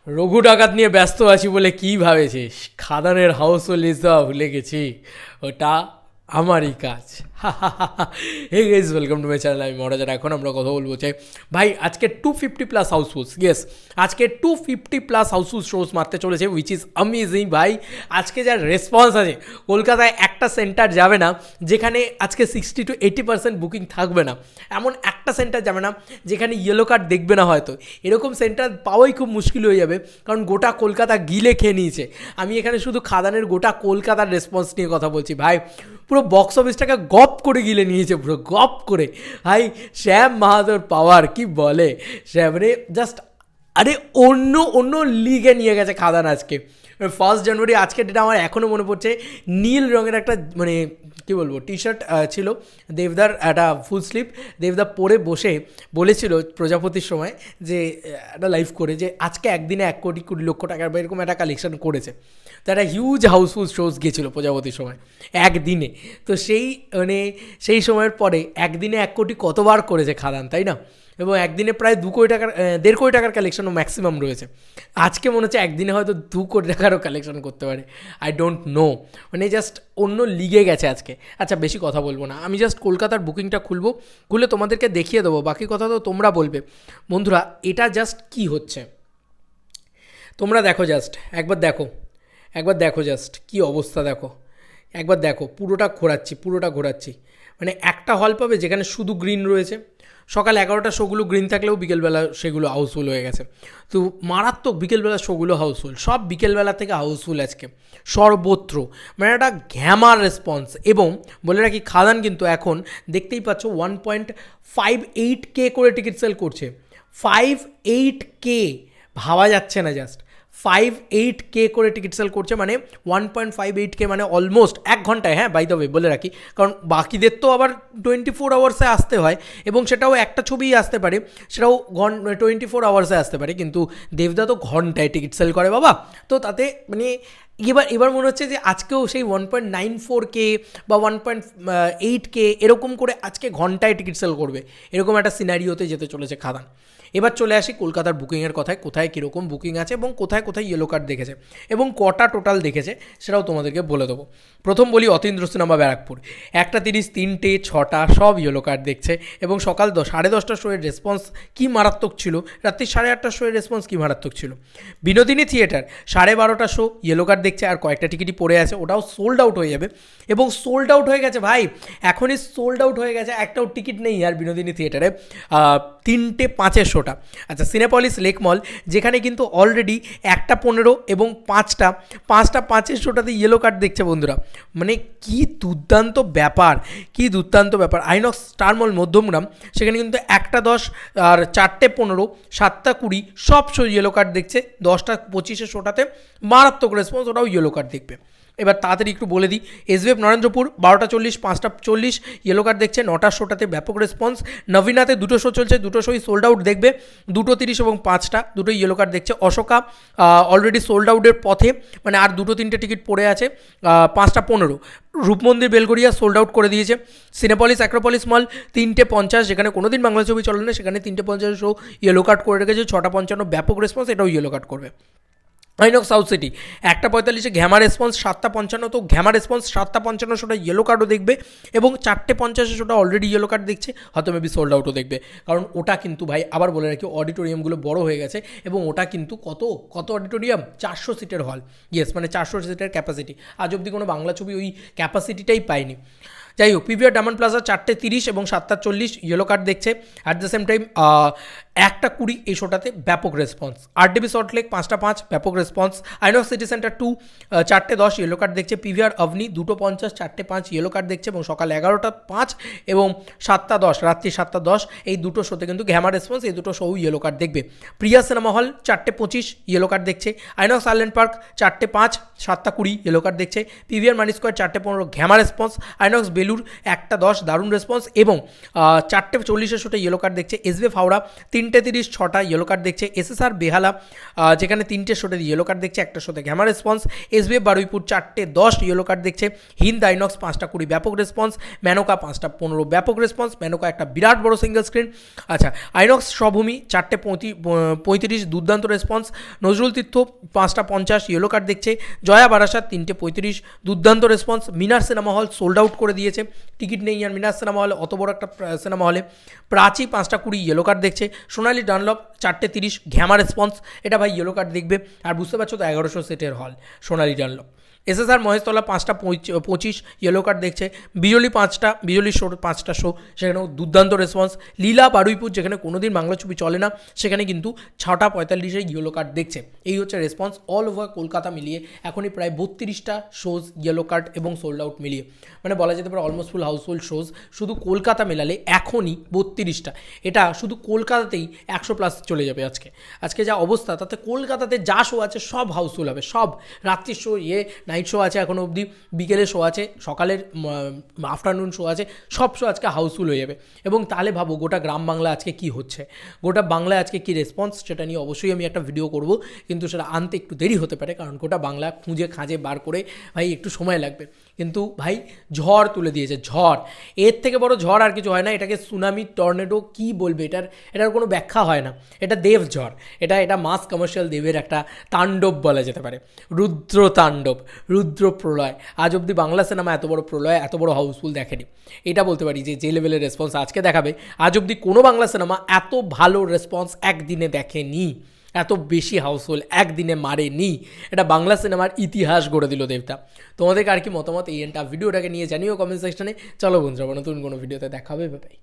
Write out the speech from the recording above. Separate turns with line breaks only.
রঘু ডাকাত নিয়ে ব্যস্ত আছি বলে কী ভাবেছিস? খাদানের হাউস লিস্ট দেওয়া ভুলে গেছি, ওটা আমারই কাজ। Hey guys, welcome to my channel. আমি মহারাজার। এখন আমরা কথা বলবো চাই ভাই আজকে 250+ হাউসফুলস। ইয়েস, আজকে 250+ হাউসফুল শোজ মারতে চলেছে, উইচ ইজ অ্যামেজিং ভাই। আজকে যার রেসপন্স আছে, কলকাতায় একটা সেন্টার যাবে না যেখানে আজকে 60 to 80% বুকিং থাকবে না। এমন একটা সেন্টার যাবে না যেখানে ইয়েলো কার্ড দেখবে না হয়তো। এরকম সেন্টার পাওয়াই খুব মুশকিল হয়ে যাবে, কারণ গোটা কলকাতা গিলে খেয়ে নিয়েছে। আমি এখানে শুধু খাদানের গোটা কলকাতার রেসপন্স নিয়ে কথা বলছি ভাই। পুরো বক্স অফিসটাকে গপ করে গিলে নিয়েছে, পুরো গপ করে ভাই। শ্যাম মাহাতোর পাওয়ার কি বলে শ্যাম রে, জাস্ট আরে অন্য অন্য লিগে নিয়ে গেছে খাদান আজকে। 1 জানুয়ারি আজকে ডেটা আমার এখনও মনে পড়ছে। নীল রঙের একটা মানে কী বলবো টি শার্ট ছিল দেবদার, একটা ফুল স্লিভ। দেবদা পরে বসে বলেছিল প্রজাপতির সময় যে একটা লাইভ করে যে আজকে একদিনে 1,20,00,000 টাকার বা এরকম একটা কালেকশন করেছে। তো একটা হিউজ হাউসফুল শোজ গিয়েছিলো প্রজাপতির সময় একদিনে। তো সেই মানে সেই সময়ের পরে একদিনে 1 কোটি কতবার করেছে খাদান, তাই না? এবং একদিনে প্রায় 2 কোটি টাকার 1.5 কোটি টাকার কালেকশনও ম্যাক্সিমাম রয়েছে। আজকে মনে হচ্ছে একদিনে হয়তো 2 কোটি টাকারও কালেকশন করতে পারে। আই ডোন্ট নো, মানে জাস্ট অন্য লিগে গেছে আজকে। আচ্ছা, বেশি কথা বলবো না, আমি জাস্ট কলকাতার বুকিংটা খুলে তোমাদেরকে দেখিয়ে দেবো, বাকি কথা তো তোমরা বলবে। বন্ধুরা, এটা জাস্ট কি হচ্ছে তোমরা দেখো, জাস্ট একবার দেখো জাস্ট কী অবস্থা দেখো, একবার দেখো। পুরোটা ঘোরাচ্ছি। মানে একটা হল পাবে যেখানে শুধু গ্রিন রয়েছে। সকাল 11টা শোগুলো গ্রিন থাকলেও বিকেলবেলা সেগুলো হাউসফুল হয়ে গেছে। তো মারাত্মক বিকেলবেলা শোগুলো হাউসফুল, সব বিকেলবেলা থেকে হাউসফুল আজকে সর্বত্র। মানে একটা ঘ্যামার রেসপন্স। এবং বলে রাখি, খাদান কিন্তু এখন দেখতেই পাচ্ছ 1.58K করে টিকিট সেল করছে। 58K, ভাবা যাচ্ছে না। জাস্ট 58K করে টিকিট সেল করছে, মানে 1.58K, মানে অলমোস্ট 1 ঘন্টায়। হ্যাঁ, বাই দ্য ওয়ে বলে রাখি, কারণ বাকিদের তো আবার 24 আওয়ার্সে আসতে হয়, এবং সেটাও একটা ছবিই আসতে পারে, সেটাও 24 আওয়ার্সে আসতে পারে, কিন্তু দেবদা তো ঘন্টায় টিকিট সেল করে বাবা। তো তাতে মানে এবার মনে হচ্ছে যে আজকেও সেই 1.94K বা 1.8K এরকম করে আজকে ঘন্টায় টিকিট সেল করবে, এরকম একটা সিনারিওতে যেতে চলেছে খাদান। এবার চলে আসি কলকাতার বুকিংয়ের কথায়, কোথায় কীরকম বুকিং আছে এবং কোথায় কোথায় ইয়েলো কার্ড দেখেছে এবং কটা টোটাল দেখেছে সেটাও তোমাদেরকে বলে দেবো। প্রথম বলি অতীন্দ্র সিনেমা ব্যারাকপুর, 1:30, 3টে, 6টা সব ইয়েলো কার্ড দেখছে। এবং সকাল 10:30 শোয়ের রেসপন্স কী মারাত্মক ছিল, রাত্রি 8:30 শোয়ের রেসপন্স কী মারাত্মক ছিল। Binodini theatre 12:30 show yellow card দেখছে, আর কয়েকটা টিকিটই পড়ে আছে, ওটাও সোল্ড আউট হয়ে যাবে। এবং সোল্ড আউট হয়ে গেছে ভাই, এখনই সোল্ড আউট হয়ে গেছে, একটাও টিকিট নেই আর বিনোদিনী থিয়েটারে 3:05 শোটা। আচ্ছা, সিনেপলিস লেক মল, যেখানে কিন্তু অলরেডি 1:15 এবং 5:05 শোটাতে ইয়েলো কার্ড দেখছে বন্ধুরা। মানে কি দুর্দান্ত ব্যাপার। আইনক্স স্টার মল মধ্যমগ্রাম, সেখানে কিন্তু 1:10 আর 4:15, 7:20 সব শো ইয়েলো কার্ড দেখছে। 10:25 শোটাতে মারাত্মক রেসপন্স, ওটাও ইয়েলো কার্ড দেখবে। এবার তাড়াতাড়ি একটু বলে দিই, এসবিএফ নরেন্দ্রপুর 12:40, 5:40 ইয়েলো কার্ড দেখছে। 9টার শোটাতে ব্যাপক রেসপন্স। নবীনাতে 2টো শো চলছে, 2টো শোই সোল্ড আউট দেখবে। 2:30 এবং 5টা দুটোই ইয়েলো কার্ড দেখছে। অশোকা অলরেডি সোল্ড আউটের পথে, মানে আর 2-3টে টিকিট পড়ে আছে। 5:15 রূপমন্দির বেলগড়িয়া সোল্ড আউট করে দিয়েছে। সিনেপলিস অ্যাক্রোপলিস মল 3:50, যেখানে কোনোদিন বাংলা ছবি চলে না, সেখানে 3:50 শো ইয়েলো কার্ড করে রেখেছে। 6:55 ব্যাপক রেসপন্স, এটাও ইয়েলো কার্ড করবে। আইনক্স সাউথ সিটি 1:45 ঘ্যামা রেসপন্স, 7:55 তো ঘ্যামা রেসপন্স, 7:55 শোটা ইয়েলো কার্ডও দেখবে। এবং 4:50 শোটা অলরেডি ইয়েলো কার্ড দেখছে, হয়তো মেবি সোল্ড আউটও দেখবে। কারণ ওটা কিন্তু ভাই আবার বলে রাখি, অডিটোরিয়ামগুলো বড় হয়ে গেছে, এবং ওটা কিন্তু কত অডিটোরিয়াম, 400 সিটের হল। ইয়েস, মানে 400 সিটের ক্যাপাসিটি। আজ অবধি কোনো বাংলা ছবি ওই ক্যাপাসিটিটাই পায়নি। যাই হোক, পিভিআর ডায়মন্ড প্লাজা 4:30 এবং 7:40 ইয়েলো কার্ড দেখছে। অ্যাট দ্য সেম টাইম 1:20 এই শোটাতে ব্যাপক রেসপন্স। আরডিবি সল্টলেক 5:05 ব্যাপক response. INOX city centre 2 4:10 yellow card দেখছে। পিভিআর অভনি 2:50, 4:05 ইয়েলো কার্ড দেখছে, এবং সকাল 11:05 এবং 7:10 রাত্রি 7:10 এই দুটো শোতে কিন্তু ঘ্যামা রেসপন্স, এই দুটো শো ইয়েলো কার্ড দেখবে। প্রিয়া সিনেমা হল 4:25 ইয়েলো কার্ড দেখছে। INOX island park 4:05, 7:20 yellow card দেখছে। পিভিআর মানি স্কোয়ার 4:15 ঘ্যামা রেসপন্স। আইনক্স বেলুর 1:10 দারুণ রেসপন্স, এবং 4:40 শোতে ইয়েলো কার্ড দেখছে। এসবিএফ হাওড়া 3:30 6টা ইয়েলো কার্ড দেখছে। এসএসআর বেহালা যেখানে 3টে শোতে ইয়েলো কার্ড দেখছে, 1টা শোতে ঘ্যামা response. SBF Baruipur 4:10 yellow card দেখছে। হিন্দ আইনক্স 5:20 ব্যাপক রেসপন্স। মেনকা 5:15 ব্যাপক রেসপন্স। মেনকা একটা বিরাট বড় সিঙ্গেল স্ক্রিন। আচ্ছা, আইনক্স স্বভূমি 4:35 দুর্দান্ত রেসপন্স। নজরুল তীর্থ 5:50 ইয়েলো কার্ড দেখছে। জয়া বারাসাত 3:35 দুর্দান্ত রেসপন্স। মিনার সিনেমা হল সোল্ড আউট করে দিয়েছে, টিকিট নেই আর মিনার সিনেমা হলে, অত বড় একটা সিনেমা হলে। প্রাচী 5:20 ইয়েলো কার্ড দেখছে। সোনালি ডানলপ 4:30 ঘ্যামা রেসপন্স। এটা ভাই ইয়েলো কার্ড দেখবে, আর বুঝতে পারছো তো 1100 সিটের hall Sonali Dunlop. SSR Maheshtala 5:25 yellow card দেখছে। বিজলি শো 5টা শো, সেখানেও দুর্দান্ত রেসপন্স। লীলা বারুইপুর যেখানে কোনোদিন বাংলা ছবি চলে না, সেখানে কিন্তু 6:45 ইয়েলো কার্ড দেখছে। এই হচ্ছে রেসপন্স অল ওভার কলকাতা মিলিয়ে এখনই প্রায় 32টা শোজ ইয়েলো কার্ড এবং সোল্ড আউট মিলিয়ে, মানে বলা যেতে পারে অলমোস্ট ফুল হাউসফুল শোজ শুধু কলকাতা মেলালে এখনই 32টা। এটা শুধু কলকাতাতেই 100+ চলে যাবে। আজকে যা অবস্থা, তাতে কলকাতাতে যা শো আছে সব হাউসফুল হবে, সব রাত্রির শো, নাইট শো আছে এখনও অবধি, বিকেলের শো আছে, সকালের আফটারনুন শো আছে, সব শো আজকে হাউসফুল হয়ে যাবে। এবং তাহলে ভাবো গোটা গ্রাম বাংলা আজকে কি হচ্ছে, গোটা বাংলায় আজকে কি রেসপন্স, সেটা নিয়ে অবশ্যই আমি একটা ভিডিও করব, কিন্তু সেটা আনতে একটু দেরি হতে পারে, কারণ গোটা বাংলা খুঁজে খাঁজে বার করে ভাই একটু সময় লাগবে। কিন্তু ভাই ঝড় তুলে দিয়েছে, ঝড়, এর থেকে বড় ঝড় আর কিছু হয় না। এটাকে সুনামি, টর্নেডো কি বলবে, এটার কোনো ব্যাখ্যা হয় না। এটা দেব ঝড়, এটা মাস কমার্শিয়াল দেবের একটা তাণ্ডব বলা যেতে পারে, রুদ্র তাণ্ডব, রুদ্র প্রলয়। আজ অবধি বাংলা সিনেমা এত বড় প্রলয়, এত বড় হাউসফুল দেখেনি। এটা বলতে পারি যে লেভেলের রেসপন্স আজকে দেখাবে, আজ অবধি কোনো বাংলা সিনেমা এত ভালো রেসপন্স একদিনে দেখেনি, এত বেশি হাউসফুল একদিনে মারেনি। এটা বাংলা সিনেমার ইতিহাস গড়ে দিল দেবটা। তোমাদেরকে আর কি মতামত এই ভিডিওটাকে নিয়ে জানিও কমেন্ট সেকশনে। চলো বন্ধুরা, নতুন কোনো ভিডিওতে দেখা হবে, বাই।